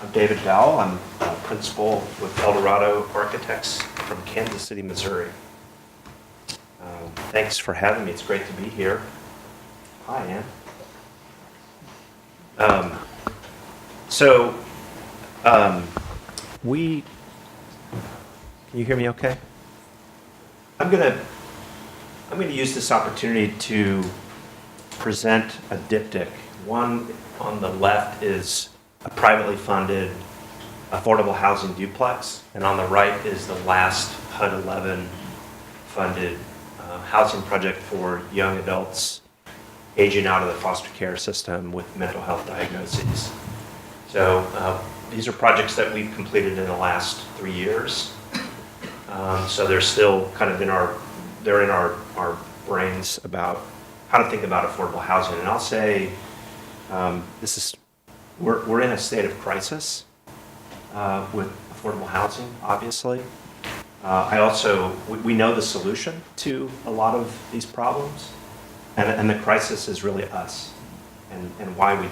I'm David Dowell. I'm a principal with Dorado Architects from Kansas City, Missouri. Thanks for having me. It's great to be here. Hi, Ann. Can you hear me okay? I'm gonna use this opportunity to present a diptych. One on the left is a privately funded affordable housing duplex, and on the right is the last HUD 11 funded housing project for young adults aging out of the foster care system with mental health diagnoses. So these are projects that we've completed in the last 3 years. So they're still kind of in our brains about how to think about affordable housing. And I'll say we're in a state of crisis with affordable housing, obviously. We know the solution to a lot of these problems, and the crisis is really us, and why we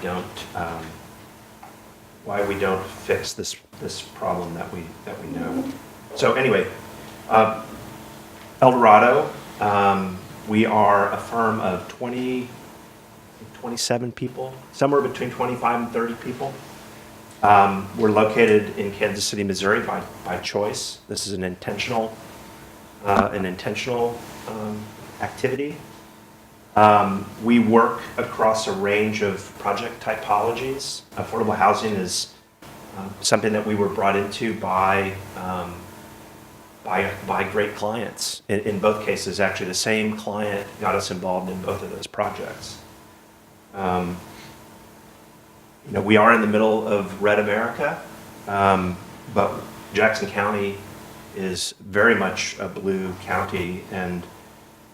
don't fix this problem that we know. So anyway, El Dorado, we are a firm of 27 people, somewhere between 25 and 30 people. We're located in Kansas City, Missouri by choice. This is an intentional activity. We work across a range of project typologies. Affordable housing is something that we were brought into by great clients. In both cases, actually, the same client got us involved in both of those projects. We are in the middle of red America, but Jackson County is very much a blue county, and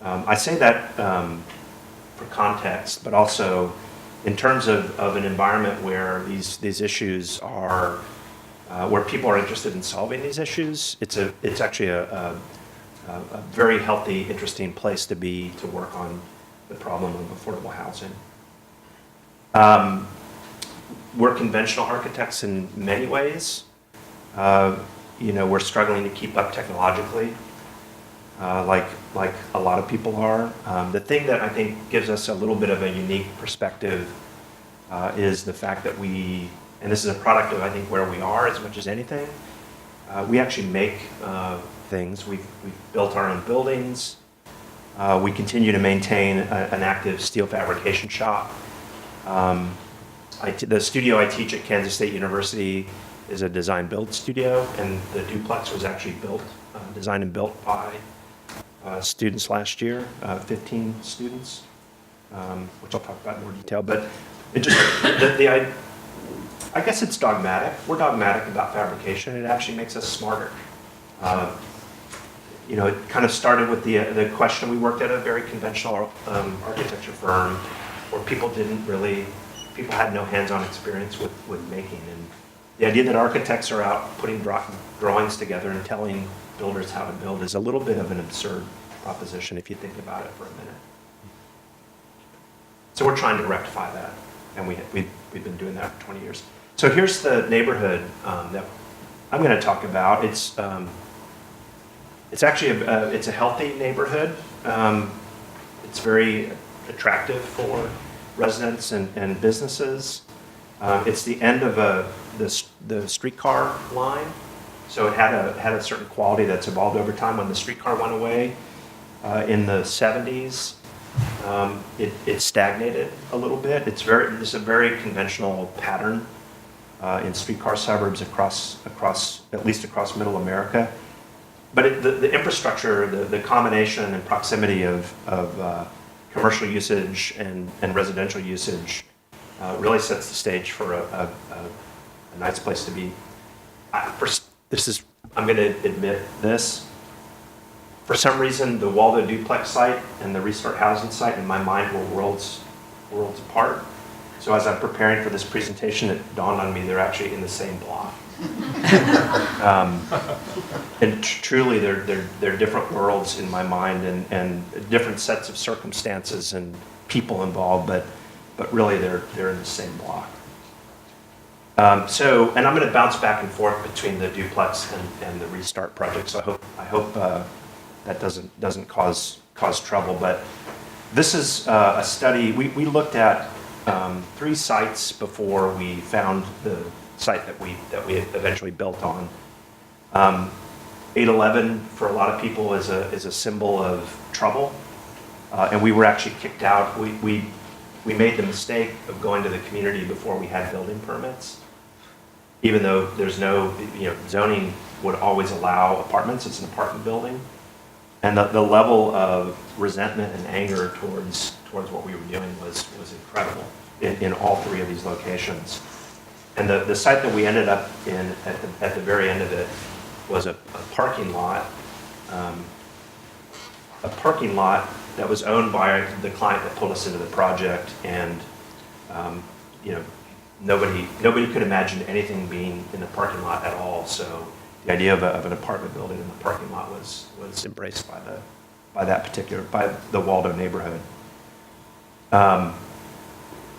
I say that for context, but also in terms of an environment where these issues are, where people are interested in solving these issues. It's actually a very healthy, interesting place to be to work on the problem of affordable housing. We're conventional architects in many ways. We're struggling to keep up technologically, like a lot of people are. The thing that I think gives us a little bit of a unique perspective is the fact that and this is a product of, I think, where we are as much as anything. We actually make things. We've built our own buildings. We continue to maintain an active steel fabrication shop. The studio I teach at Kansas State University is a design-build studio, and the duplex was actually designed and built by students last year, 15 students, which I'll talk about in more detail. But I guess it's dogmatic. We're dogmatic about fabrication. It actually makes us smarter. It kind of started with the question. We worked at a very conventional architecture firm where people had no hands-on experience with making. And the idea that architects are out putting drawings together and telling builders how to build is a little bit of an absurd proposition if you think about it for a minute. So we're trying to rectify that, and we've been doing that for 20 years. So here's the neighborhood that I'm going to talk about. It's actually it's a healthy neighborhood. It's very attractive for residents and businesses. It's the end of the streetcar line, so it had a certain quality that's evolved over time. When the streetcar went away in the 70s, it stagnated a little bit. It's a very conventional pattern in streetcar suburbs across at least across Middle America. But the infrastructure, the combination and proximity of commercial usage and residential usage really sets the stage for a nice place to be. I'm going to admit this. For some reason, the Waldo Duplex site and the Restart Housing site in my mind were worlds apart. So as I'm preparing for this presentation, it dawned on me they're actually in the same block. And truly, they're different worlds in my mind, and different sets of circumstances and people involved, but really they're in the same block. And I'm going to bounce back and forth between the duplex and the restart project. So I hope that doesn't cause trouble. But this is a study. We looked at 3 sites before we found the site that we eventually built on. 811 for a lot of people is a symbol of trouble, and we were actually kicked out. We made the mistake of going to the community before we had building permits. Even though there's no, zoning would always allow apartments, it's an apartment building. And the level of resentment and anger towards what we were doing was incredible in all 3 of these locations. And the site that we ended up in at the very end of it was a parking lot, that was owned by the client that pulled us into the project, and nobody could imagine anything being in the parking lot at all. So the idea of an apartment building in the parking lot was embraced by the Waldo neighborhood.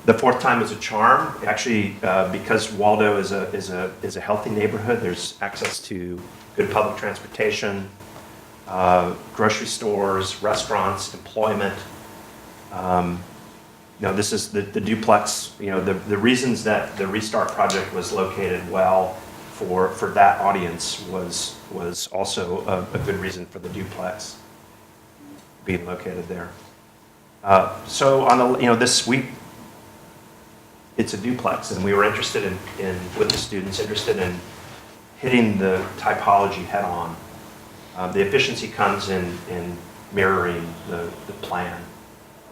The 4th time was a charm. Actually, because Waldo is a healthy neighborhood, there's access to good public transportation, grocery stores, restaurants, employment. This is the duplex. The reasons that the restart project was located well for that audience was also a good reason for the duplex being located there. So on the this week, it's a duplex, and we were interested in with the students interested in hitting the typology head on. The efficiency comes in mirroring the plan.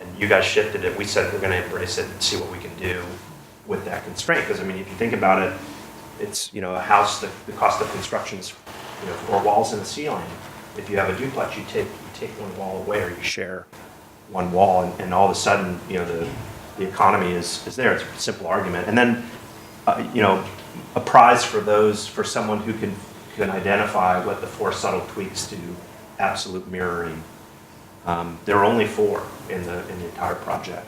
And you guys shifted it. We said we're going to embrace it and see what we can do with that constraint. Because, if you think about it, it's, a house, the cost of construction is, 4 walls and a ceiling. If you have a duplex, you take 1 wall away, or you share 1 wall, and all of a sudden, the economy is there. It's a simple argument. And then, a prize for someone who can identify what the 4 subtle tweaks to absolute mirroring. There were only 4 in the entire project,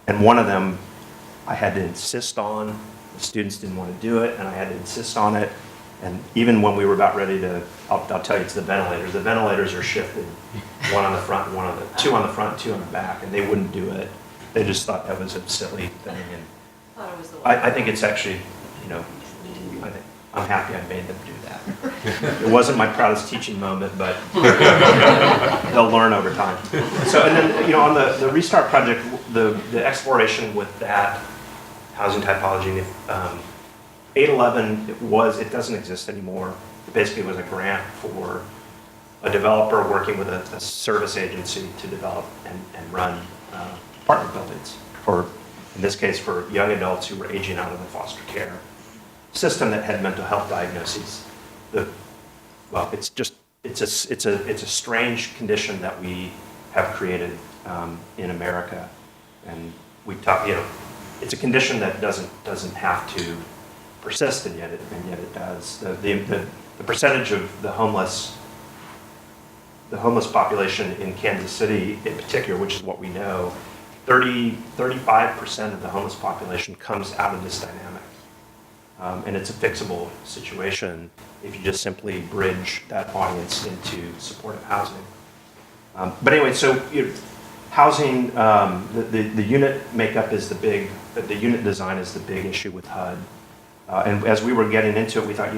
and one of them I had to insist on. The students didn't want to do it, and I had to insist on it. And even when we were about ready to, I'll tell you, it's the ventilators. The ventilators are shifted, 1 on the front, 2 on the front, 2 on the back, and they wouldn't do it. They just thought that was a silly thing. And I think it's actually, I'm happy I made them do that. It wasn't my proudest teaching moment, but they'll learn over time. So, and then, on the restart project, the exploration with that housing typology, 811, it doesn't exist anymore. It basically was a grant for a developer working with a service agency to develop and run apartment buildings, or in this case, for young adults who were aging out of the foster care system that had mental health diagnoses. It's a strange condition that we have created in America, and we talk. It's a condition that doesn't have to persist, and yet it does. The percentage of the homeless population in Kansas City, in particular, which is what we know, 35% of the homeless population comes out of this dynamic. And it's a fixable situation if you just simply bridge that audience into supportive housing. But anyway, so housing, the unit makeup is the unit design is the big issue with HUD. And as we were getting into it, we thought,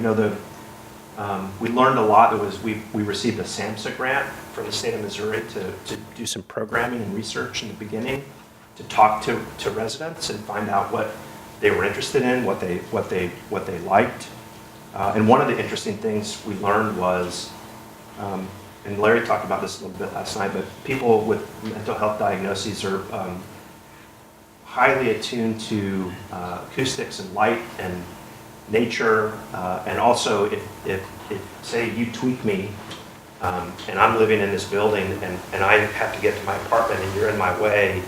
we learned a lot. We received a SAMHSA grant from the state of Missouri to do some programming and research in the beginning, to talk to residents and find out what they were interested in, what they liked. And one of the interesting things we learned was, and Larry talked about this a little bit last night, but people with mental health diagnoses are highly attuned to acoustics and light and nature, and also if say you tweak me, and I'm living in this building and I have to get to my apartment and you're in my way,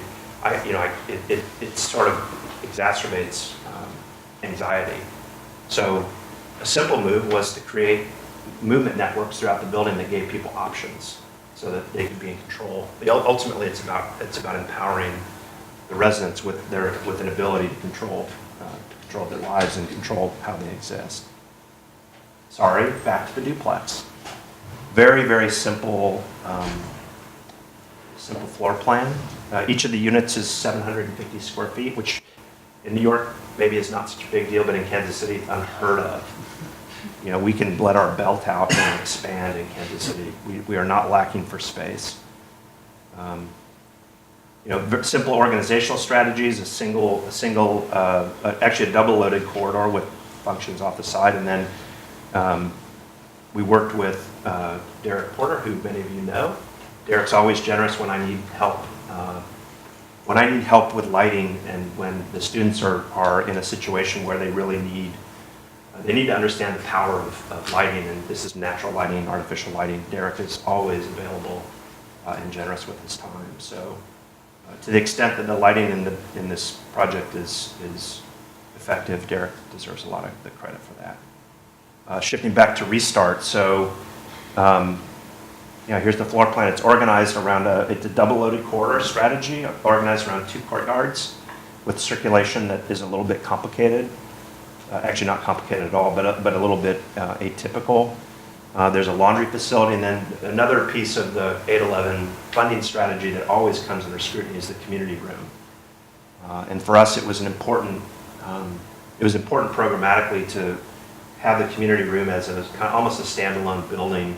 it sort of exacerbates anxiety. So a simple move was to create movement networks throughout the building that gave people options so that they could be in control. Ultimately, it's about empowering the residents with an ability to control their lives and control how they exist. Sorry, back to the duplex. Very, very simple, simple floor plan. Each of the units is 750 square feet, which in New York maybe is not such a big deal, but in Kansas City it's unheard of. You know, we can let our belt out and expand in Kansas City. We are not lacking for space. You know, simple organizational strategies, actually a double loaded corridor with functions off the side. And then we worked with Derek Porter, who many of you know. Derek's always generous when I need help. When I need help with lighting and when the students are in a situation where they really need to understand the power of lighting, and this is natural lighting, artificial lighting. Derek is always available and generous with his time. So to the extent that the lighting in this project is effective, Derek deserves a lot of the credit for that. Shifting back to Restart, so here's the floor plan. It's organized around it's a double-loaded corridor strategy, organized around 2 courtyards with circulation that is a little bit complicated. Actually not complicated at all, but a little bit atypical. There's a laundry facility, and then another piece of the 811 funding strategy that always comes under scrutiny is the community room. And for us, it was important programmatically to have the community room as almost a standalone building,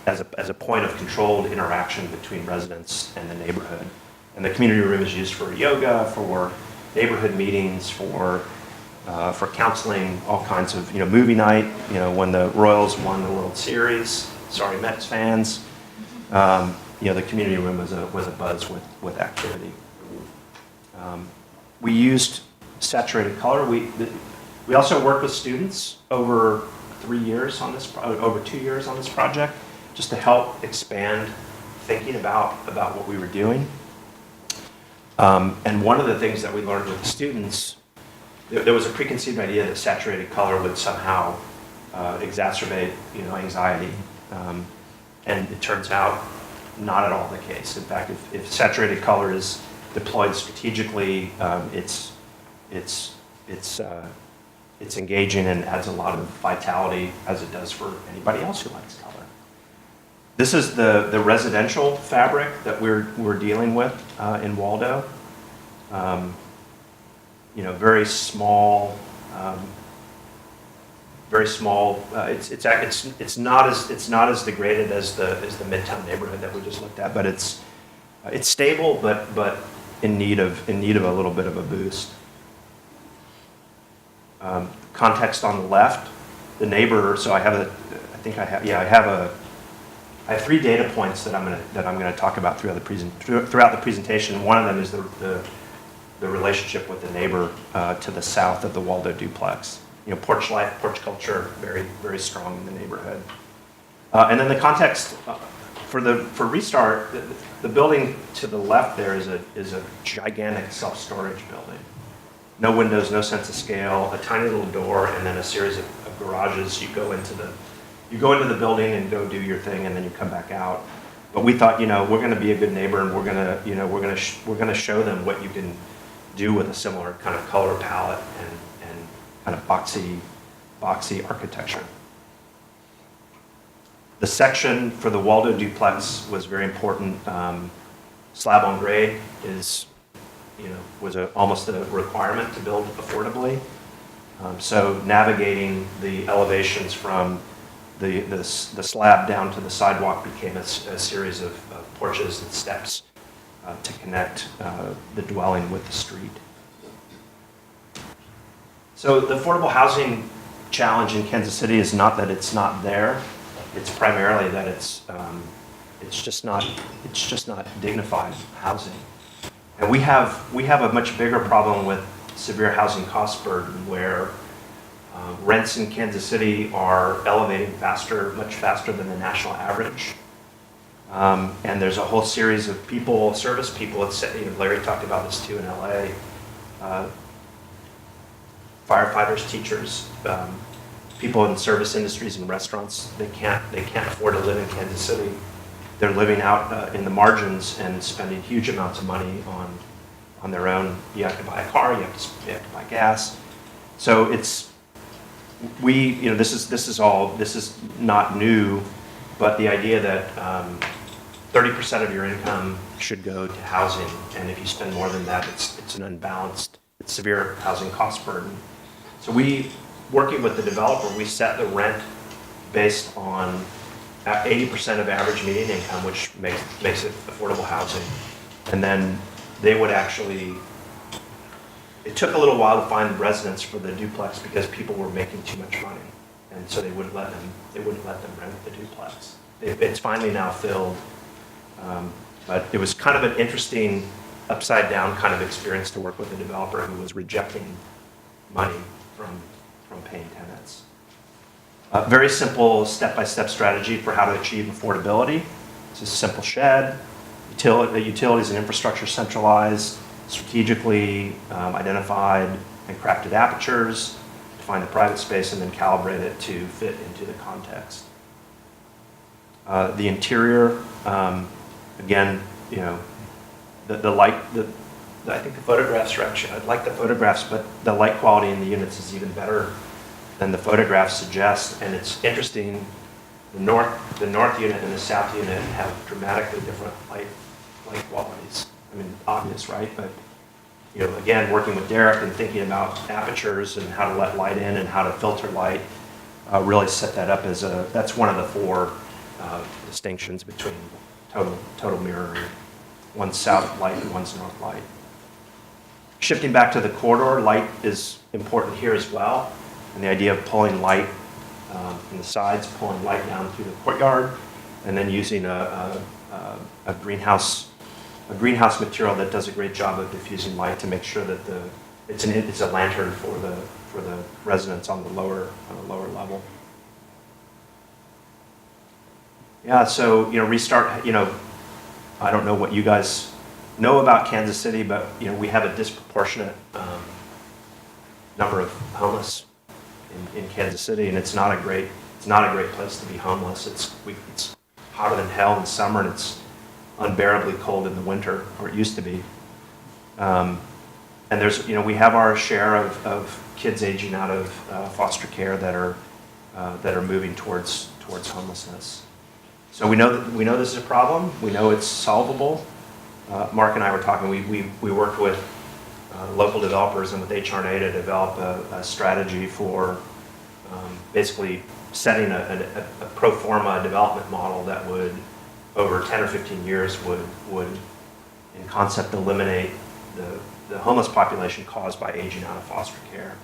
as a point of controlled interaction between residents and the neighborhood. And the community room is used for yoga, for neighborhood meetings, for counseling, all kinds of, movie night, when the Royals won the World Series, sorry Mets fans, the community room was a buzz with activity. We used saturated color. We also worked with students over 2 years on this project, just to help expand thinking about what we were doing. And one of the things that we learned with the students, there was a preconceived idea that saturated color would somehow exacerbate, anxiety, and it turns out not at all the case. In fact, if saturated color is deployed strategically, it's engaging and adds a lot of vitality, as it does for anybody else who likes color. This is the residential fabric that we're dealing with in Waldo. Very small. It's not as degraded as the Midtown neighborhood that we just looked at, but it's stable, but in need of a little bit of a boost. Context on the left, the neighbor. So I have 3 data points that I'm going to talk about throughout the presentation. One of them is the relationship with the neighbor to the south of the Waldo Duplex. Porch life, porch culture, very, very strong in the neighborhood. And then the context for Restart, the building to the left there is a gigantic self-storage building. No windows, no sense of scale, a tiny little door, and then a series of garages. You go into the building and go do your thing, and then you come back out. But we thought, we're going to be a good neighbor, and we're going to show them what you can do with a similar kind of color palette and kind of boxy architecture. The section for the Waldo Duplex was very important. Slab on grade was almost a requirement to build affordably. So navigating the elevations from the slab down to the sidewalk became a series of porches and steps to connect the dwelling with the street. So the affordable housing challenge in Kansas City is not that it's not there. It's primarily that it's just not dignified housing. And we have a much bigger problem with severe housing cost burden, where rents in Kansas City are elevating much faster than the national average. And there's a whole series of service people. Larry talked about this too in LA. Firefighters, teachers, people in service industries and restaurants. They can't afford to live in Kansas City. They're living out in the margins and spending huge amounts of money on their own. You have to buy a car, you have to buy gas. So this is not new, but the idea that 30% of your income should go to housing, and if you spend more than that, it's an unbalanced, it's severe housing cost burden. So working with the developer, we set the rent based on 80% of average median income, which makes it affordable housing. And then they would actually, it took a little while to find residents for the duplex because people were making too much money. And so they wouldn't let them rent the duplex. It's finally now filled. But it was kind of an interesting upside down kind of experience to work with a developer who was rejecting money from paying tenants. Very simple step-by-step strategy for how to achieve affordability. It's a simple shed, utilities and infrastructure centralized, strategically identified and crafted apertures, define the private space, and then calibrate it to fit into the context. The interior, again, the light, I think the photographs are actually, I like the photographs, but the light quality in the units is even better than the photographs suggest. And it's interesting, the north unit and the south unit have dramatically different light qualities. I mean, obvious, right? But again, working with Derek and thinking about apertures and how to let light in and how to filter light, really set that up as that's one of the four distinctions between total mirroring. One's south light and one's north light. Shifting back to the corridor, light is important here as well. And the idea of pulling light from the sides, pulling light down through the courtyard, and then using a greenhouse material that does a great job of diffusing light to make sure that it's a lantern for the residents on the lower level. Yeah, so restart. I don't know what you guys know about Kansas City, but we have a disproportionate number of homeless in Kansas City, and it's not a great place to be homeless. It's hotter than hell in summer, and it's unbearably cold in the winter, or it used to be. And there's we have our share of kids aging out of foster care that are moving towards homelessness. So we know this is a problem. We know it's solvable. Mark and I were talking. We worked with local developers and with HR&A to develop a strategy for basically setting a pro forma development model that would, over 10 or 15 years, would in concept eliminate the homeless population caused by aging out of foster care.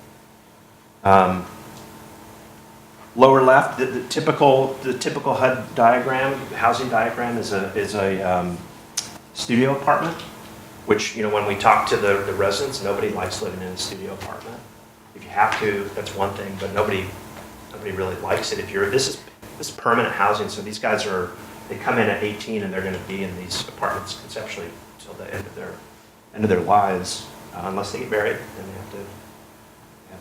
Lower left, the typical HUD diagram, housing diagram, is a studio apartment, which when we talk to the residents, nobody likes living in a studio apartment. If you have to, that's one thing, but nobody really likes it. This is permanent housing, so these guys they come in at 18 and they're going to be in these apartments conceptually until the end of their lives, unless they get married, then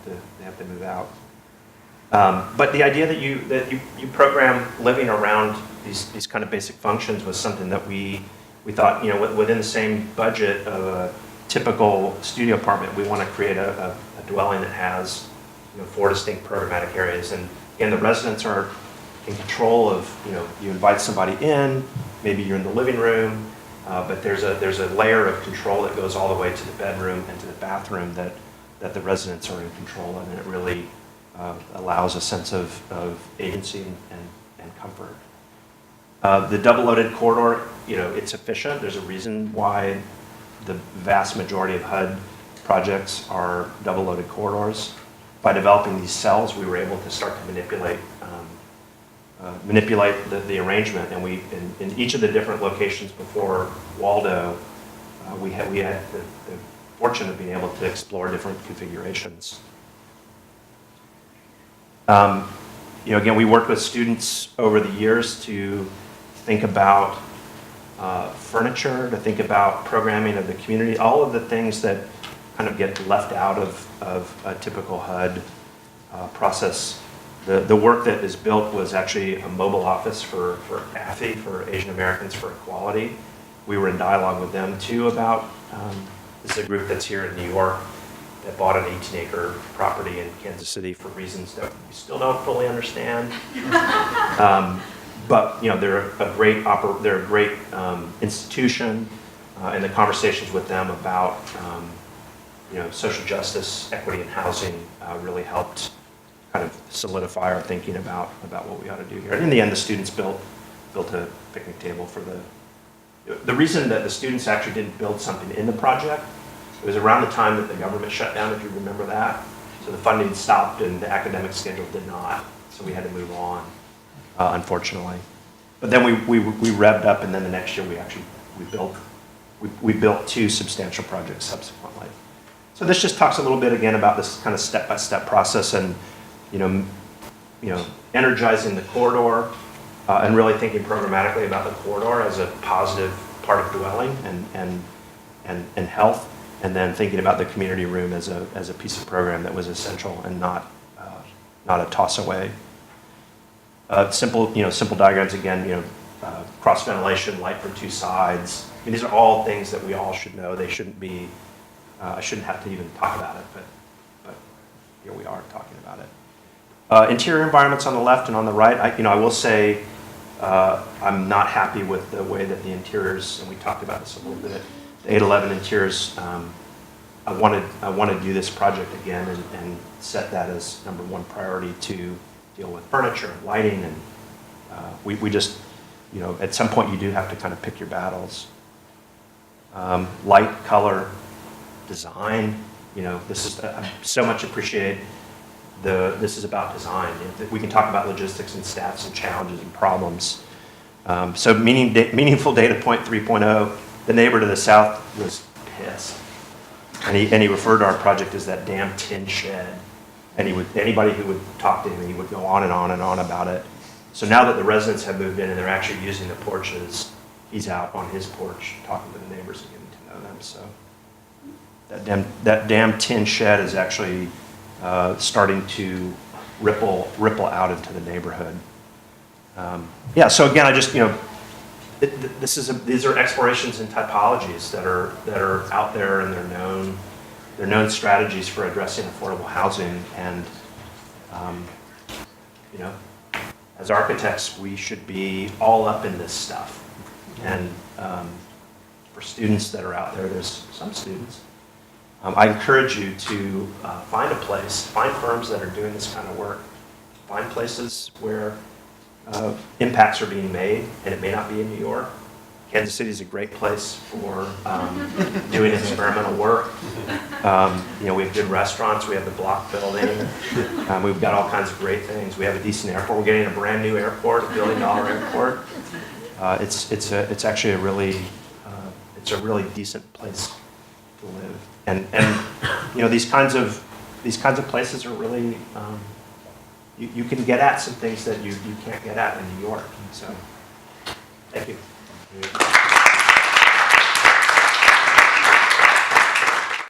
they have to move out. But the idea that you program living around these kind of basic functions was something that we thought, within the same budget of a typical studio apartment, we want to create a dwelling that has 4 distinct programmatic areas. And again, the residents are in control of, you invite somebody in, maybe you're in the living room, but there's a layer of control that goes all the way to the bedroom and to the bathroom that the residents are in control of, and it really allows a sense of agency and comfort. The double-loaded corridor, it's efficient. There's a reason why the vast majority of HUD projects are double-loaded corridors. By developing these cells, we were able to start to manipulate the arrangement, and in each of the different locations before Waldo, we had the fortune of being able to explore different configurations. Again, we worked with students over the years to think about furniture, to think about programming of the community, all of the things that kind of get left out of a typical HUD process. The work that is built was actually a mobile office for AFI, for Asian Americans for Equality. We were in dialogue with them too about, this is a group that's here in New York that bought an 18-acre property in Kansas City for reasons that we still don't fully understand. But they're a great institution, and the conversations with them about social justice, equity, and housing really helped kind of solidify our thinking about what we ought to do here. And in the end, the students built a picnic table for the reason that the students actually didn't build something in the project. It was around the time that the government shut down, if you remember that. So the funding stopped and the academic schedule did not. So we had to move on, unfortunately. But then we revved up, and then the next year we built 2 substantial projects subsequently. So this just talks a little bit again about this kind of step-by-step process, and energizing the corridor, and really thinking programmatically about the corridor as a positive part of dwelling and health, and then thinking about the community room as a piece of program that was essential and not a toss away. Simple diagrams again. Cross ventilation, light from 2 sides. I mean, these are all things that we all should know. They shouldn't be. I shouldn't have to even talk about it, but here we are talking about it. Interior environments on the left and on the right. I will say I'm not happy with the way that the interiors, and we talked about this a little bit. The 811 interiors. I want to do this project again and set that as number 1 priority to deal with furniture and lighting, and we just at some point you do have to kind of pick your battles. Light, color, design. This is I so much appreciate this is about design. We can talk about logistics and stats and challenges and problems. So meaningful data point 3.0. The neighbor to the south was pissed, and he referred to our project as that damn tin shed. And anybody who would talk to him, he would go on and on and on about it. So now that the residents have moved in and they're actually using the porches, he's out on his porch talking to the neighbors and getting to know them. So that damn tin shed is actually starting to ripple out into the neighborhood. So again, I just these are explorations and typologies that are out there, and they're known strategies for addressing affordable housing. And as architects, we should be all up in this stuff. And for students that are out there's some students. I encourage you to find a place, find firms that are doing this kind of work, find places where impacts are being made, and it may not be in New York. Kansas City is a great place for doing experimental work. We have good restaurants. We have the Block building. We've got all kinds of great things. We have a decent airport. We're getting a brand new airport, $1 billion airport. It's actually a really decent place to live. And these kinds of places are really you can get at some things that you can't get at in New York. So thank you.